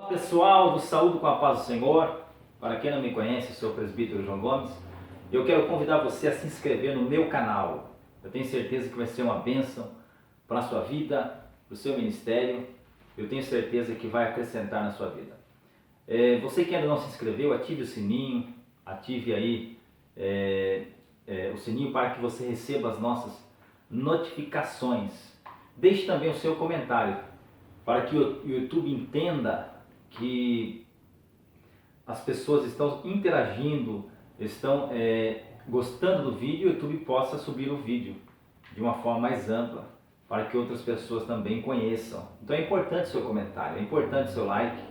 Pessoal, do Saúde com a Paz do Senhor. Para quem não me conhece, eu sou o presbítero João Gomes. Eu quero convidar você a se inscrever no meu canal. Eu tenho certeza que vai ser uma bênção para a sua vida, para o seu ministério. Eu tenho certeza que vai acrescentar na sua vida. Você que ainda não se inscreveu, ative o sininho, ative aí o sininho para que você receba as nossas notificações. Deixe também o seu comentário para que o YouTube entenda que as pessoas estão interagindo, estão gostando do vídeo, e o YouTube possa subir o vídeo de uma forma mais ampla, para que outras pessoas também conheçam. Então é importante o seu comentário, é importante o seu like,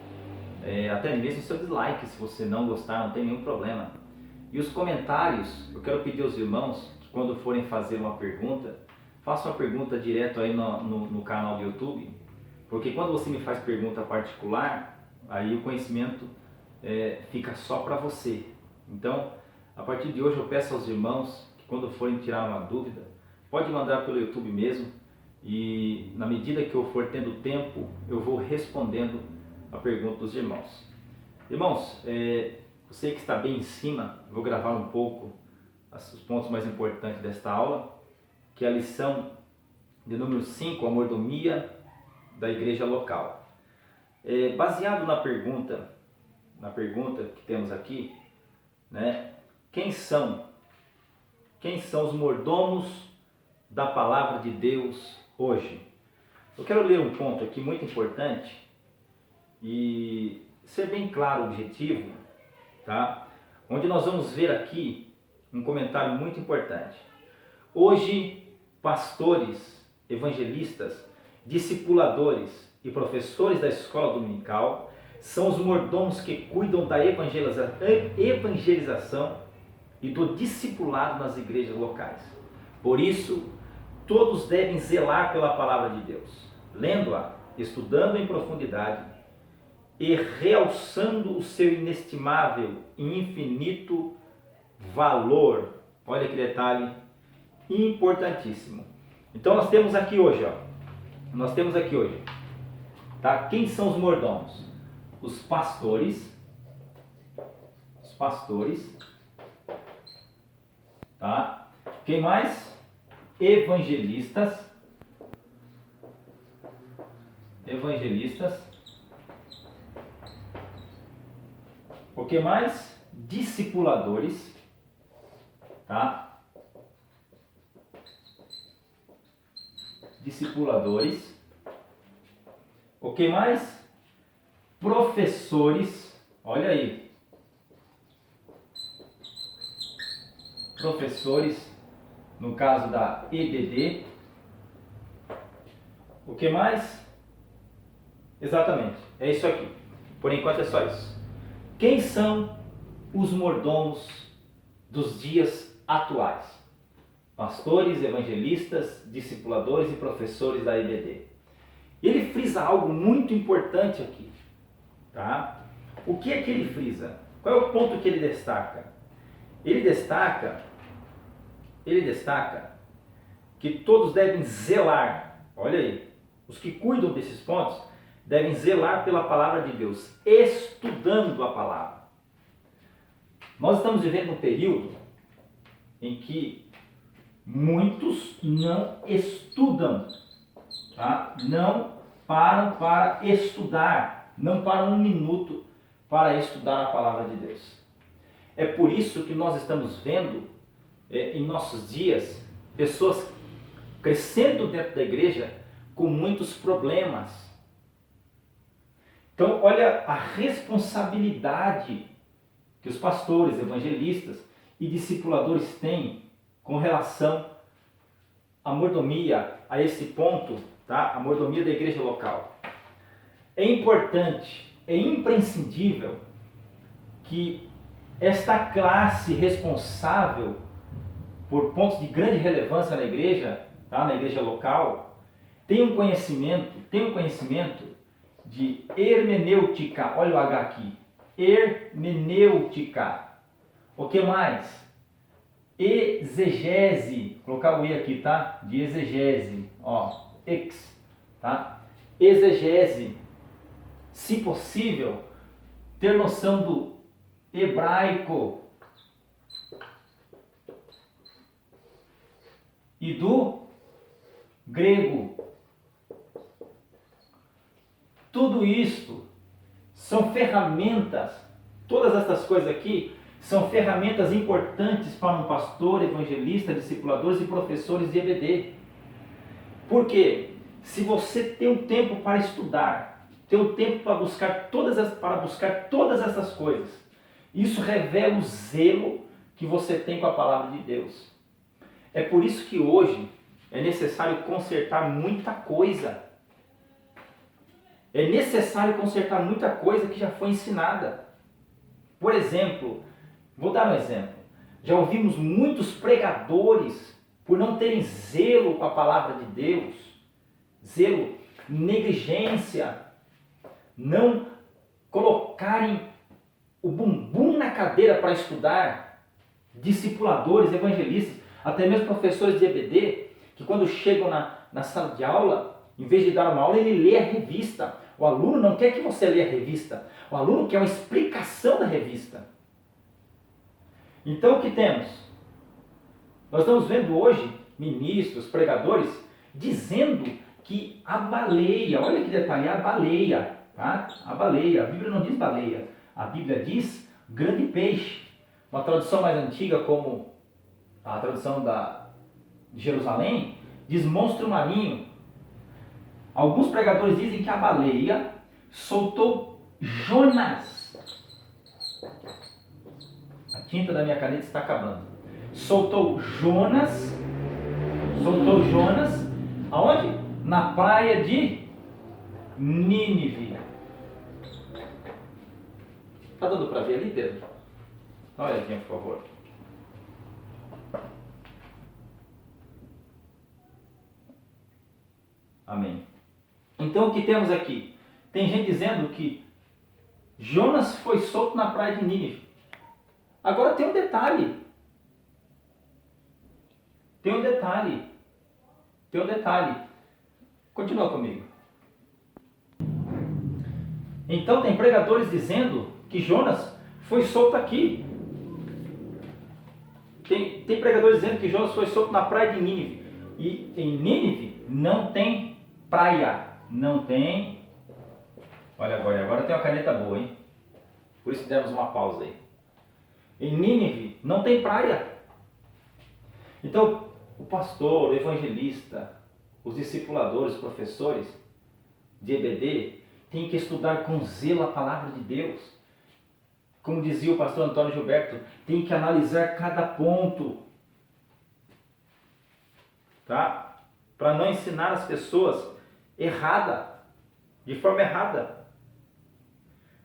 até mesmo o seu dislike, se você não gostar, não tem nenhum problema. E os comentários, eu quero pedir aos irmãos que quando forem fazer uma pergunta, façam uma pergunta direto aí no canal do YouTube, porque quando você me faz pergunta particular, aí o conhecimento fica só para você. Então, a partir de hoje eu peço aos irmãos que quando forem tirar uma dúvida, pode mandar pelo YouTube mesmo, e na medida que eu for tendo tempo, eu vou respondendo a pergunta dos irmãos. Irmãos, você que está bem em cima, vou gravar um pouco os pontos mais importantes desta aula, que é a lição de número 5, a mordomia da igreja local. Baseado na pergunta que temos aqui, né? Quem são os mordomos da palavra de Deus hoje? Eu quero ler um ponto aqui muito importante e ser bem claro o objetivo, tá? Onde nós vamos ver aqui um comentário muito importante. Hoje, pastores, evangelistas, discipuladores e professores da escola dominical são os mordomos que cuidam da evangelização e do discipulado nas igrejas locais. Por isso, todos devem zelar pela palavra de Deus, lendo-a, estudando em profundidade e realçando o seu inestimável e infinito valor. Olha que detalhe importantíssimo. Então nós temos aqui hoje, tá? Quem são os mordomos? Os pastores, tá? Quem mais? Evangelistas. O que mais? Discipuladores, tá? O que mais? Professores, olha aí, professores, no caso da EBD. O que mais? Exatamente, é isso aqui. Por enquanto é só isso. Quem são os mordomos dos dias atuais? Pastores, evangelistas, discipuladores e professores da EBD. Ele frisa algo muito importante aqui, tá? O que é que ele frisa? Qual é o ponto que ele destaca? Ele destaca que todos devem zelar, olha aí, os que cuidam desses pontos devem zelar pela palavra de Deus, estudando a palavra. Nós estamos vivendo um período em que muitos não estudam, tá? Não param para estudar, não param um minuto para estudar a palavra de Deus. É por isso que nós estamos vendo em nossos dias pessoas crescendo dentro da igreja com muitos problemas. Então olha a responsabilidade que os pastores, evangelistas e discipuladores têm com relação à mordomia, a esse ponto, tá? A mordomia da igreja local. É importante, é imprescindível que esta classe responsável por pontos de grande relevância na igreja, tá? Na igreja local, tenha um conhecimento de hermenêutica. Olha o H aqui, hermenêutica. O que mais? Exegese, vou colocar o E aqui, tá? De exegese, ó, tá? Exegese, se possível, ter noção do hebraico e do grego. Tudo isto são ferramentas, todas essas coisas aqui são ferramentas importantes para um pastor, evangelista, discipuladores e professores de EBD. Por quê? Se você tem um tempo para estudar, tem um tempo para buscar todas essas coisas, isso revela o zelo que você tem com a palavra de Deus. É por isso que hoje é necessário consertar muita coisa. É necessário consertar muita coisa que já foi ensinada. Por exemplo, vou dar um exemplo. Já ouvimos muitos pregadores, por não terem zelo com a palavra de Deus, zelo, negligência, não colocarem o bumbum na cadeira para estudar, discipuladores, evangelistas, até mesmo professores de EBD, que quando chegam na sala de aula, em vez de dar uma aula, ele lê a revista. O aluno não quer que você leia a revista, o aluno quer uma explicação da revista. Então o que temos? Nós estamos vendo hoje ministros, pregadores, dizendo que a baleia, olha que detalhe, a baleia, tá? A baleia, a Bíblia não diz baleia, a Bíblia diz grande peixe. Uma tradução mais antiga, como a tradução de Jerusalém, diz monstro marinho. Alguns pregadores dizem que a baleia soltou Jonas. A tinta da minha caneta está acabando. Soltou Jonas, aonde? Na praia de Nínive. Está dando para ver ali, Pedro? Olha aqui, por favor. Amém. Então o que temos aqui? Tem gente dizendo que Jonas foi solto na praia de Nínive. Agora tem um detalhe. Continua comigo. Então tem pregadores dizendo que Jonas foi solto aqui. Tem pregadores dizendo que Jonas foi solto na praia de Nínive. E em Nínive não tem praia. Não tem. Olha agora tem uma caneta boa, hein? Por isso demos uma pausa aí. Em Nínive não tem praia. Então, o pastor, o evangelista, os discipuladores, os professores de EBD têm que estudar com zelo a palavra de Deus. Como dizia o pastor Antônio Gilberto, tem que analisar cada ponto, tá? Para não ensinar as pessoas de forma errada.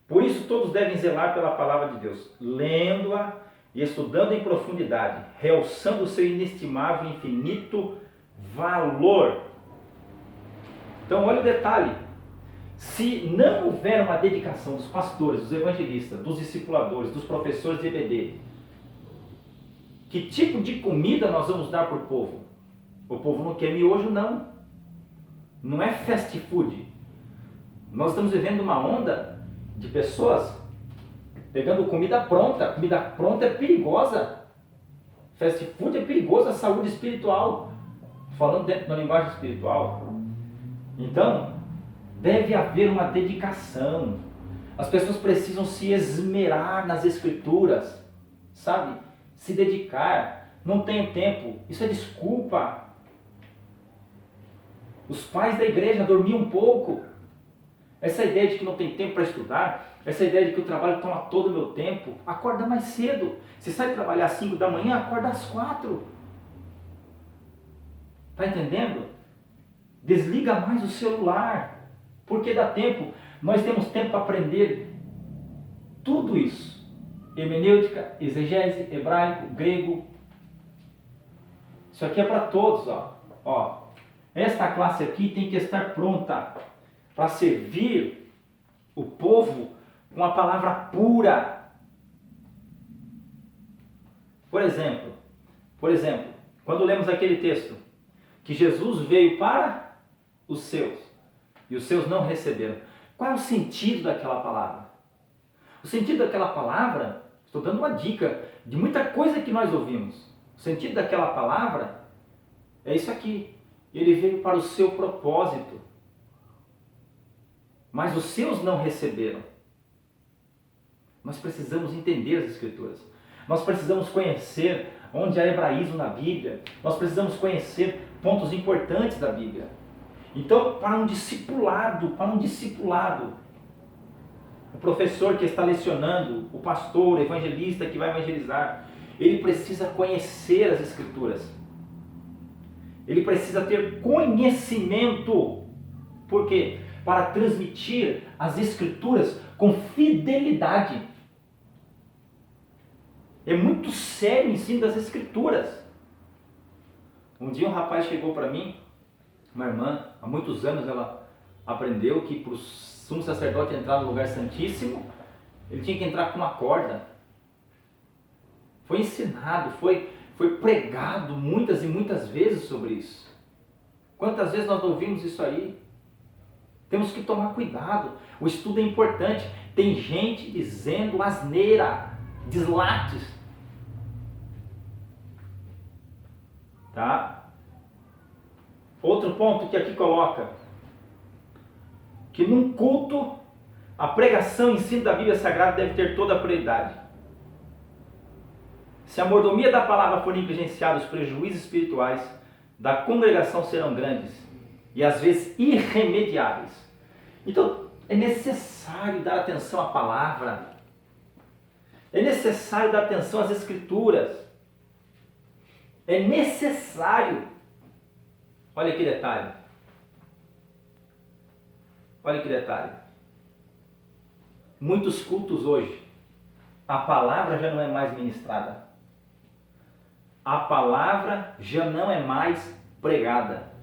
Por isso todos devem zelar pela palavra de Deus, lendo-a e estudando em profundidade, realçando o seu inestimável e infinito valor. Então olha o detalhe, se não houver uma dedicação dos pastores, dos evangelistas, dos discipuladores, dos professores de EBD, que tipo de comida nós vamos dar para o povo? O povo não quer miojo, não. Não é fast food. Nós estamos vivendo uma onda de pessoas pegando comida pronta. Comida pronta é perigosa. Fast food é perigoso, a saúde espiritual. Falando dentro da linguagem espiritual. Então, deve haver uma dedicação. As pessoas precisam se esmerar nas escrituras. Sabe? Se dedicar. Não tenho tempo. Isso é desculpa. Os pais da igreja dormiam um pouco. Essa ideia de que não tem tempo para estudar, essa ideia de que o trabalho toma todo o meu tempo, acorda mais cedo. Se sai trabalhar às 5 da manhã, acorda às 4. Está entendendo? Desliga mais o celular, porque dá tempo. Nós temos tempo para aprender tudo isso. Hermenêutica, exegese, hebraico, grego. Isso aqui é para todos, ó. Esta classe aqui tem que estar pronta para servir o povo com a palavra pura. Por exemplo, quando lemos aquele texto, que Jesus veio para os seus, e os seus não receberam. Qual é o sentido daquela palavra? O sentido daquela palavra, estou dando uma dica de muita coisa que nós ouvimos. O sentido daquela palavra é isso aqui. Ele veio para o seu propósito. Mas os seus não receberam. Nós precisamos entender as Escrituras. Nós precisamos conhecer onde há hebraísmo na Bíblia. Nós precisamos conhecer pontos importantes da Bíblia. Então, para um discipulado, o professor que está lecionando, o pastor, o evangelista que vai evangelizar, ele precisa conhecer as Escrituras. Ele precisa ter conhecimento. Por quê? Para transmitir as Escrituras com fidelidade. É muito sério o ensino das Escrituras. Um dia um rapaz chegou para mim, uma irmã, há muitos anos ela aprendeu que para o sumo sacerdote entrar no lugar santíssimo, ele tinha que entrar com uma corda. Foi ensinado, foi pregado muitas e muitas vezes sobre isso. Quantas vezes nós ouvimos isso aí? Temos que tomar cuidado. O estudo é importante. Tem gente dizendo asneira, deslates. Tá? Outro ponto que aqui coloca, que num culto, a pregação e ensino da Bíblia Sagrada deve ter toda a prioridade. Se a mordomia da palavra for negligenciada, os prejuízos espirituais da congregação serão grandes e às vezes irremediáveis. Então, é necessário dar atenção à palavra. É necessário dar atenção às Escrituras. É necessário. Olha que detalhe. Olha que detalhe. Muitos cultos hoje, a palavra já não é mais ministrada. A palavra já não é mais pregada.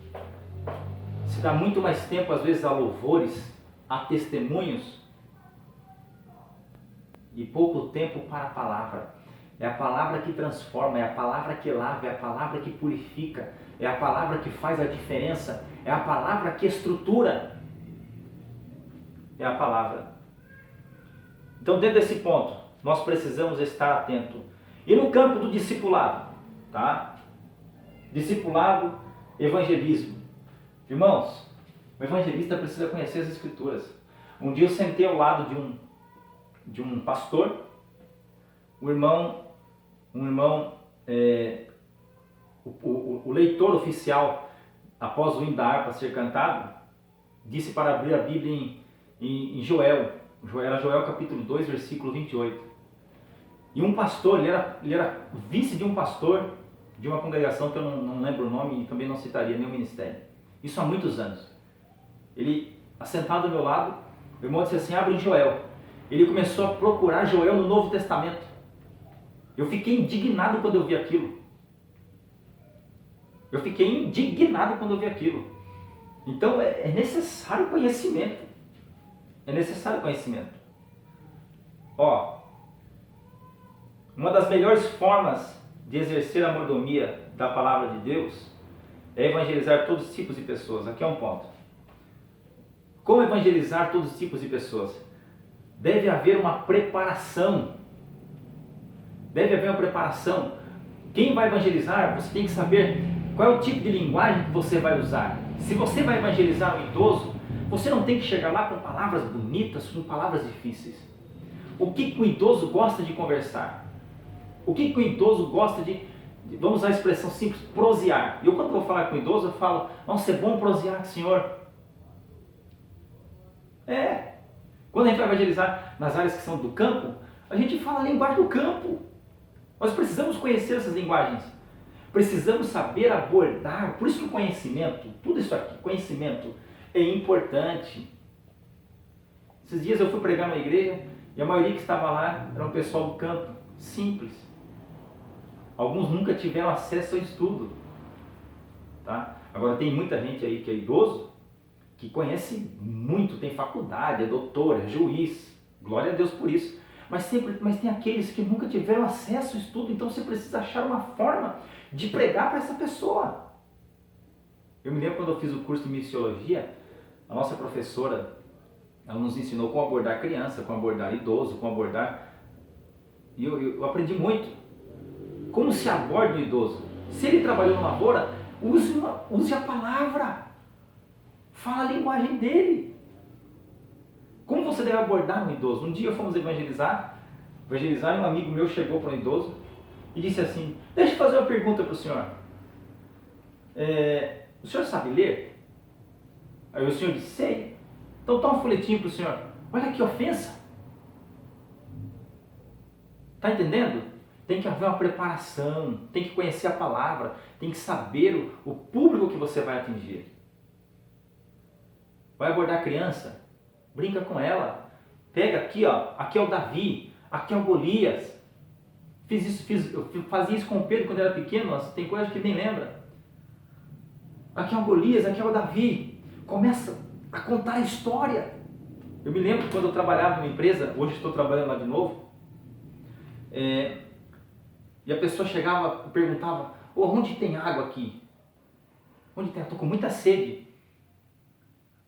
Se dá muito mais tempo, às vezes, a louvores, a testemunhos, e pouco tempo para a palavra. É a palavra que transforma, é a palavra que lava, é a palavra que purifica, é a palavra que faz a diferença, é a palavra que estrutura. É a palavra. Então, dentro desse ponto, nós precisamos estar atentos. E no campo do discipulado, tá? Discipulado, evangelismo. Irmãos, o evangelista precisa conhecer as Escrituras. Um dia eu sentei ao lado de um pastor, o leitor oficial, após o hino da harpa ser cantado, disse para abrir a Bíblia em Joel. Era Joel capítulo 2, versículo 28. E um pastor, ele era vice de um pastor de uma congregação que eu não lembro o nome e também não citaria nenhum ministério. Isso há muitos anos. Ele, assentado ao meu lado, o irmão disse assim, abre em Joel. Ele começou a procurar Joel no Novo Testamento. Eu fiquei indignado quando eu vi aquilo. Então é necessário conhecimento. É necessário conhecimento. Uma das melhores formas de exercer a mordomia da palavra de Deus é evangelizar todos os tipos de pessoas. Aqui é um ponto. Como evangelizar todos os tipos de pessoas? Deve haver uma preparação. Quem vai evangelizar, você tem que saber qual é o tipo de linguagem que você vai usar. Se você vai evangelizar um idoso, você não tem que chegar lá com palavras bonitas, com palavras difíceis. O que o idoso gosta de conversar? O que o idoso gosta de, vamos usar a expressão simples, prosear. Eu quando vou falar com o idoso, eu falo, nossa, é bom prosear, senhor. Quando a gente vai evangelizar nas áreas que são do campo, a gente fala a linguagem do campo. Nós precisamos conhecer essas linguagens. Precisamos saber abordar. Por isso que o conhecimento, tudo isso aqui, conhecimento, é importante. Esses dias eu fui pregar numa igreja e a maioria que estava lá era um pessoal do campo, simples. Alguns nunca tiveram acesso ao estudo. Tá? Agora tem muita gente aí que é idoso, que conhece muito, tem faculdade, é doutor, é juiz. Glória a Deus por isso. Mas tem aqueles que nunca tiveram acesso ao estudo, então você precisa achar uma forma de pregar para essa pessoa. Eu me lembro quando eu fiz o curso de missiologia, a nossa professora, Ela nos ensinou como abordar criança, como abordar idoso, como abordar... E eu aprendi muito. Como se aborda o idoso? Se ele trabalhou na lavoura, use a palavra. Fala a linguagem dele. Como você deve abordar um idoso? Um dia fomos evangelizar e um amigo meu chegou para um idoso e disse assim: deixa eu fazer uma pergunta para o senhor. O senhor sabe ler? Aí o senhor disse: sei. Então toma um folhetinho para o senhor. Olha que ofensa. Está entendendo? Tem que haver uma preparação, tem que conhecer a palavra, tem que saber o público que você vai atingir. Vai abordar a criança? Brinca com ela. Pega aqui, ó, aqui é o Davi, aqui é o Golias. Eu fazia isso com o Pedro quando era pequeno, tem coisa que nem lembra. Aqui é o Golias, aqui é o Davi. Começa a contar a história. Eu me lembro quando eu trabalhava numa empresa, hoje estou trabalhando lá de novo, e a pessoa chegava e perguntava: onde tem água aqui? Onde tem? Estou com muita sede.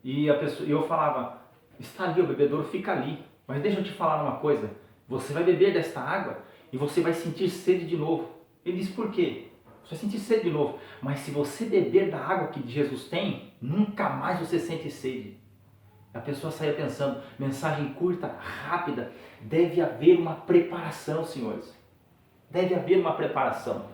E eu falava: está ali, o bebedouro fica ali. Mas deixa eu te falar uma coisa: você vai beber desta água e você vai sentir sede de novo. Ele disse: por quê? Você vai sentir sede de novo. Mas se você beber da água que Jesus tem, nunca mais você sente sede. A pessoa saía pensando: mensagem curta, rápida. Deve haver uma preparação, senhores. Deve haver uma preparação.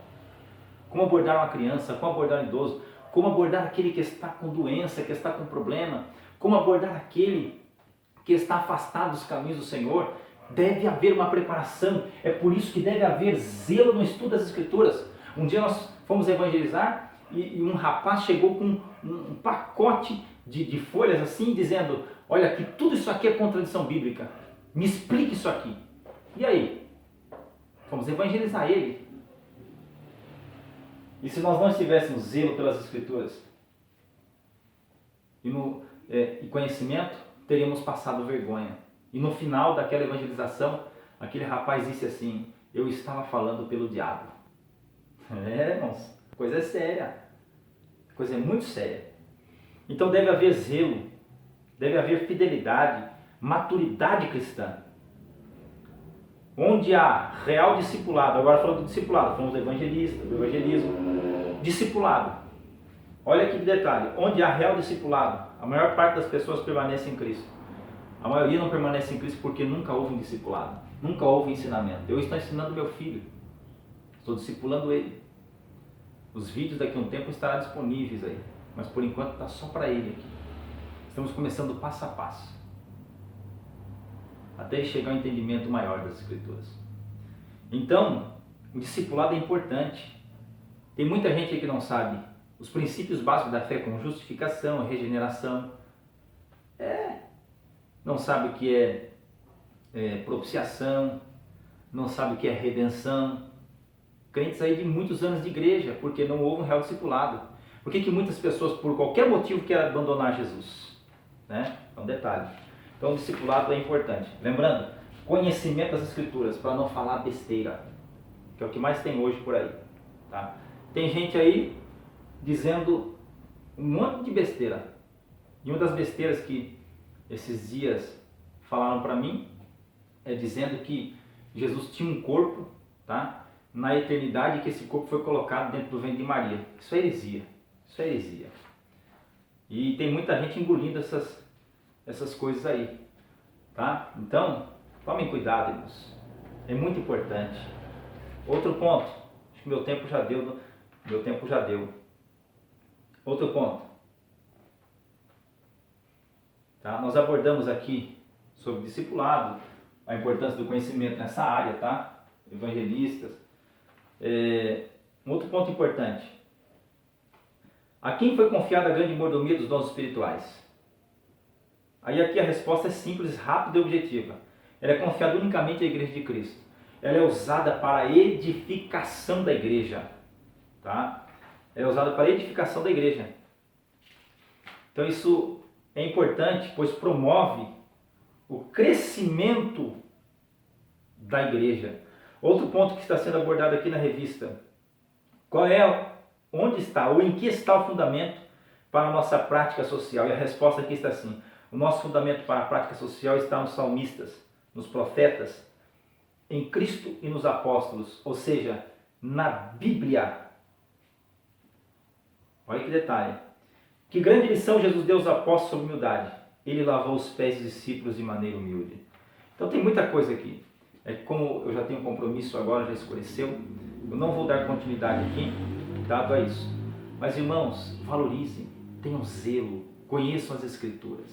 Como abordar uma criança, como abordar um idoso, como abordar aquele que está com doença, que está com problema, como abordar aquele que está afastado dos caminhos do Senhor. Deve haver uma preparação. É por isso que deve haver zelo no estudo das Escrituras. Um dia nós fomos evangelizar e um rapaz chegou com um pacote de folhas assim, dizendo: olha, que tudo isso aqui é contradição bíblica. Me explique isso aqui. E aí? Fomos evangelizar ele. E se nós não tivéssemos zelo pelas Escrituras e conhecimento, teríamos passado vergonha. E no final daquela evangelização, aquele rapaz disse assim: eu estava falando pelo diabo. Irmãos, coisa é séria. Coisa é muito séria. Então deve haver zelo, deve haver fidelidade, maturidade cristã. Onde há real discipulado, agora falando do discipulado, falamos do evangelismo, discipulado. Olha que detalhe: onde há real discipulado, a maior parte das pessoas permanece em Cristo. A maioria não permanece em Cristo porque nunca houve um discipulado, nunca houve ensinamento. Eu estou ensinando meu filho, estou discipulando ele. Os vídeos daqui a um tempo estarão disponíveis aí, mas por enquanto está só para ele aqui. Estamos começando passo a passo, até chegar ao entendimento maior das Escrituras. Então, o discipulado é importante. Tem muita gente aí que não sabe os princípios básicos da fé, como justificação, regeneração. Não sabe o que é propiciação, não sabe o que é redenção. Crentes aí de muitos anos de igreja, porque não houve um real discipulado. Por que muitas pessoas, por qualquer motivo, querem abandonar Jesus? Né? É um detalhe. Então o discipulado é importante. Lembrando, conhecimento das Escrituras, para não falar besteira, que é o que mais tem hoje por aí. Tá? Tem gente aí dizendo um monte de besteira. E uma das besteiras que esses dias falaram para mim é dizendo que Jesus tinha um corpo, tá? Na eternidade, que esse corpo foi colocado dentro do ventre de Maria. Isso é heresia. Isso é heresia. E tem muita gente engolindo essas coisas aí, tá? Então, tomem cuidado, irmãos. É muito importante. Outro ponto, acho que meu tempo já deu. Outro ponto, tá? Nós abordamos aqui sobre discipulado, a importância do conhecimento nessa área, tá? Evangelistas. Um outro ponto importante: a quem foi confiada a grande mordomia dos dons espirituais? Aí aqui a resposta é simples, rápida e objetiva. Ela é confiada unicamente à Igreja de Cristo. Ela é usada para a edificação da igreja. Tá? Ela é usada para a edificação da igreja. Então isso é importante, pois promove o crescimento da igreja. Outro ponto que está sendo abordado aqui na revista: onde está ou em que está o fundamento para a nossa prática social? E a resposta aqui está assim: O nosso fundamento para a prática social está nos salmistas, nos profetas, em Cristo e nos apóstolos, ou seja, na Bíblia. Olha que detalhe. Que grande lição Jesus deu aos apóstolos sobre humildade. Ele lavou os pés dos discípulos de maneira humilde. Então tem muita coisa aqui. Como eu já tenho um compromisso agora, já escureceu, eu não vou dar continuidade aqui, dado a isso. Mas irmãos, valorizem, tenham zelo, conheçam as Escrituras.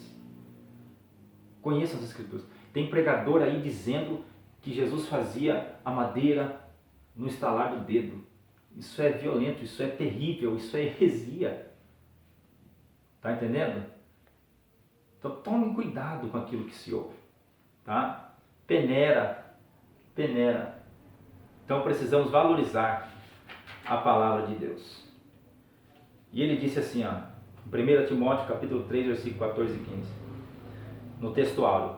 Conheçam as Escrituras. Tem pregador aí dizendo que Jesus fazia a madeira no estalar do dedo. Isso é violento, isso é terrível, isso é heresia. Está entendendo? Então tome cuidado com aquilo que se ouve. Tá? Peneira. Então precisamos valorizar a palavra de Deus. E ele disse assim, ó, em 1 Timóteo capítulo 3, versículo 14 e 15, no texto áureo: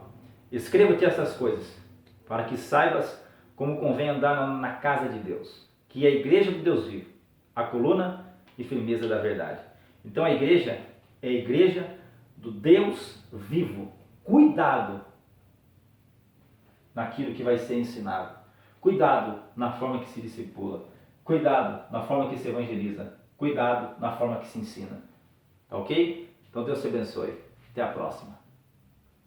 escrevo-te essas coisas, para que saibas como convém andar na casa de Deus, que é a igreja do Deus vivo, a coluna e firmeza da verdade. Então a igreja é a igreja do Deus vivo. Cuidado naquilo que vai ser ensinado. Cuidado na forma que se discipula. Cuidado na forma que se evangeliza. Cuidado na forma que se ensina. Tá ok? Então Deus te abençoe. Até a próxima.